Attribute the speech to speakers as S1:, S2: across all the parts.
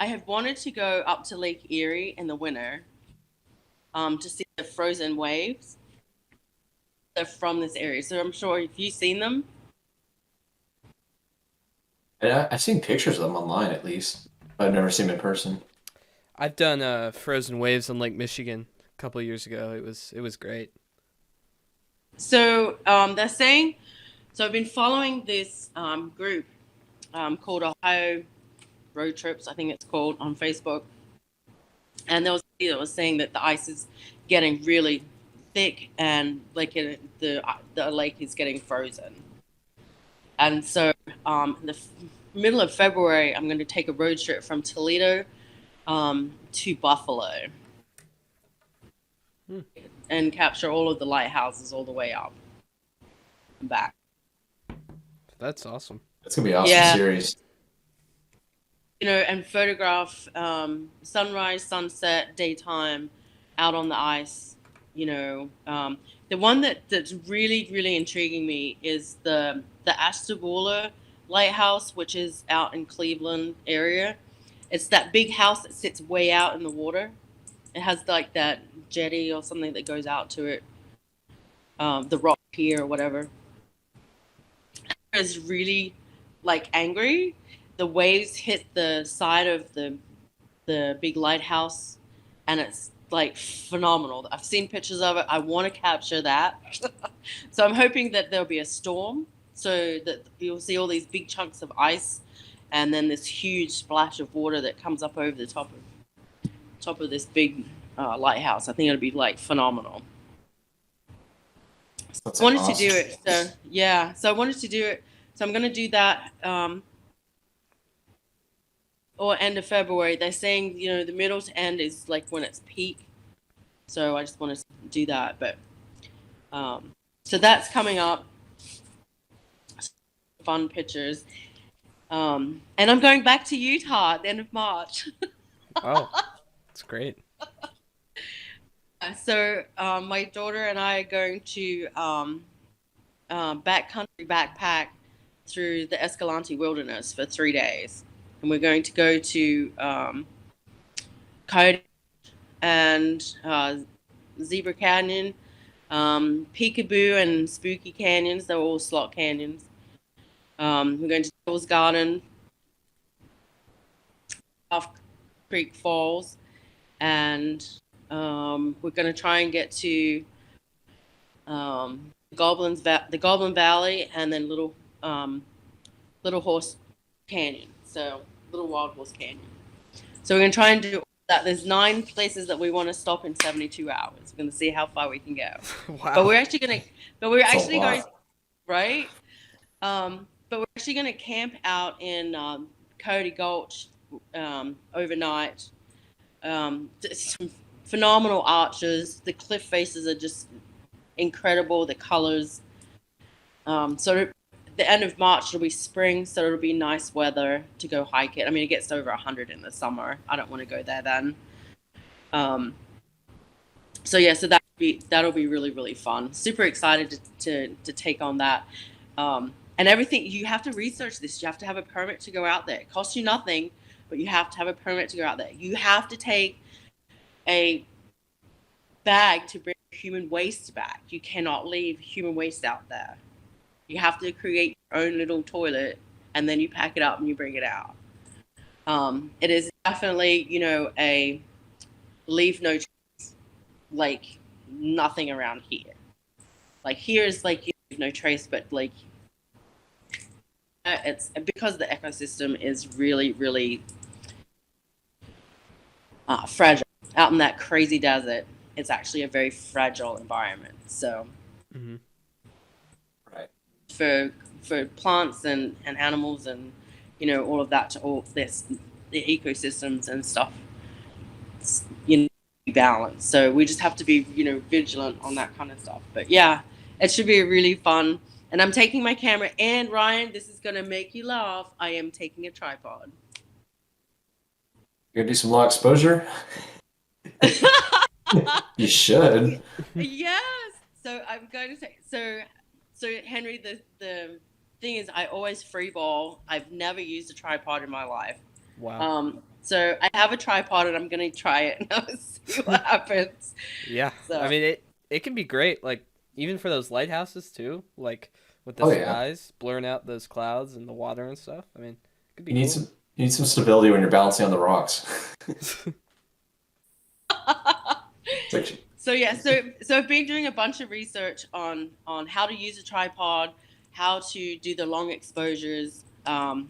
S1: I have wanted to go up to Lake Erie in the winter, to see the frozen waves. They're from this area, so I'm sure if you've seen them.
S2: I've seen pictures of them online at least, but I've never seen them in person.
S3: I've done frozen waves on Lake Michigan a couple years ago. It was great.
S1: So they're saying. So I've been following this group called Ohio Road Trips, I think it's called, on Facebook, and there was a lady that was saying that the ice is getting really thick and like the lake is getting frozen. And so in the middle of February, I'm going to take a road trip from Toledo to Buffalo
S3: Hmm.
S1: and capture all of the lighthouses all the way up and back.
S3: That's awesome.
S2: It's gonna be an awesome
S1: Yeah,
S2: series.
S1: and photograph sunrise, sunset, daytime, out on the ice. The one that's really really intriguing me is the Ashtabula Lighthouse, which is out in Cleveland area. It's that big house that sits way out in the water. It has like that jetty or something that goes out to it, the rock pier or whatever. It's really like angry. The waves hit the side of the big lighthouse, and it's like phenomenal. I've seen pictures of it. I want to capture that. So I'm hoping that there'll be a storm so that you'll see all these big chunks of ice and then this huge splash of water that comes up over the top of this big lighthouse. I think it'll be like phenomenal.
S2: That's
S1: I wanted to do
S2: awesome.
S1: it. So yeah, so I wanted to do it. So I'm going to do that, or end of February. They're saying, the middle to end is like when it's peak. So I just want to do that. But so that's coming up. Fun pictures. And I'm going back to Utah at the end of March.
S3: Oh, that's great.
S1: So my daughter and I are going to backcountry backpack through the Escalante Wilderness for 3 days. And we're going to go to Coyote and Zebra Canyon, Peekaboo and Spooky Canyons. They're all slot canyons. We're going to Doyle's Garden, Off Creek Falls, and we're going to try and get to the Goblin Valley, and then Little Horse Canyon. So Little Wild Horse Canyon. So we're going to try and do that. There's 9 places that we want to stop in 72 hours. We're going to see how far we can go. But
S3: Wow.
S1: we're actually going to, but we're
S2: It's a
S1: actually going,
S2: lot.
S1: right? But we're actually going to camp out in Cody Gulch overnight. Some phenomenal arches. The cliff faces are just incredible. The colors. So the end of March it'll be spring, so it'll be nice weather to go hike it. I mean, it gets over 100 in the summer. I don't want to go there then. Um, so yeah, so that'll be really really fun. Super excited to take on that. And everything, you have to research this. You have to have a permit to go out there. It costs you nothing, but you have to have a permit to go out there. You have to take a bag to bring human waste back. You cannot leave human waste out there. You have to create your own little toilet, and then you pack it up and you bring it out. It is definitely, a leave no trace, like nothing around here. Like here is like you leave no trace, but like it's because the ecosystem is really, really fragile out in that crazy desert. It's actually a very fragile environment. So
S3: Hmm.
S2: Right.
S1: for for plants and animals and all of that to all this the ecosystems and stuff, you know balance. So we just have to be vigilant on that kind of stuff. But yeah, it should be really fun. And I'm taking my camera. And Ryan, this is gonna make you laugh. I am taking a tripod.
S2: You gonna do some low exposure? You should.
S1: Yes. So I'm going to say so Henry, the thing is I always free ball. I've never used a tripod in my life.
S3: Wow.
S1: So I have a tripod and I'm gonna try it and I'll see what happens.
S3: Yeah. I
S1: So
S3: mean, it can be great. Like even for those lighthouses too. Like with the
S2: Oh yeah.
S3: skies blurring out those clouds and the water and stuff. I mean, it could be
S2: You need
S3: cool.
S2: some you need some stability when you're balancing on the rocks. It's like,
S1: so yeah, so I've been doing a bunch of research on how to use a tripod, how to do the long exposures, all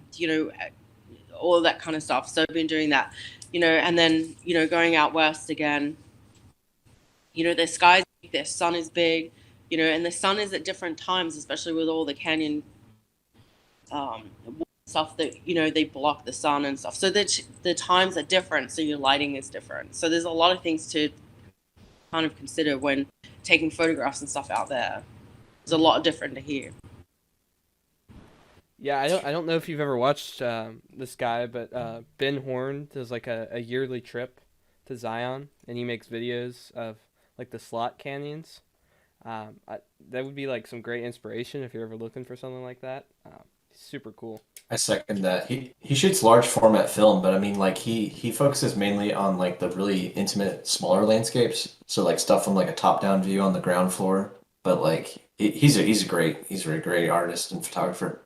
S1: that kind of stuff. So I've been doing that, and then going out west again. The sky's big, the sun is big, and the sun is at different times, especially with all the canyon um, stuff that they block the sun and stuff. So the times are different, so your lighting is different. So there's a lot of things to kind of consider when taking photographs and stuff out there. It's a lot different to here.
S3: Yeah, I don't know if you've ever watched this guy, but Ben Horn does like a yearly trip to Zion, and he makes videos of like the slot canyons. That would be like some great inspiration if you're ever looking for something like that. Super cool.
S2: I second that. He shoots large format film, but I mean like he focuses mainly on like the really intimate smaller landscapes. So like stuff from like a top down view on the ground floor. But like he's a great artist and photographer.